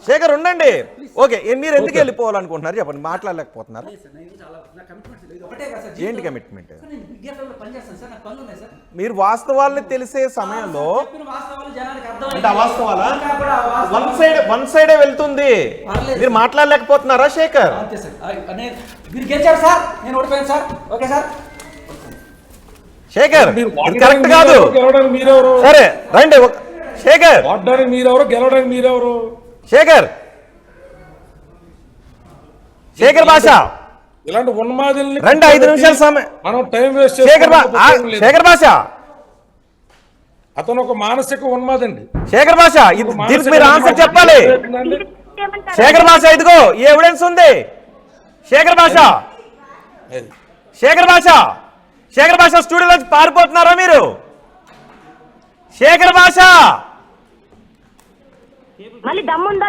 శేఖర్ ఉండండి. ఓకే, మీరు ఎందుకు వెళ్ళిపోవాలనుకుంటున్నారు చెప్పండి, మాట్లాడలేకపోతున్నారు. ఏంటి కమిట్మెంట్? మీరు వాస్తవాలను తెలిసే సమయంలో అంటే అవాస్తవాలా వన్ సైడే వెళ్తుంది, మీరు మాట్లాడలేకపోతున్నారా శేఖర్? శేఖర్ కరెక్ట్ కాదు. సరే రండి శేఖర్. మీరెవరు, గెలవడానికి మీరెవరు? శేఖర్ భాష ఇలాంటి ఉన్మాదుల్ని రండి, 5 నిమిషాల సమయం. మనం టైం వేస్ట్ శేఖర్ భాష అతను ఒక మానసిక ఉన్మాదండి. శేఖర్ భాష దీనికి మీరు ఆన్సర్ చెప్పాలి. శేఖర్ భాష ఇదిగో ఈ ఎవిడెన్స్ ఉంది. శేఖర్ భాష స్టూడియోలో పారిపోతున్నారా మీరు? శేఖర్ భాష మళ్ళీ దమ్ముందా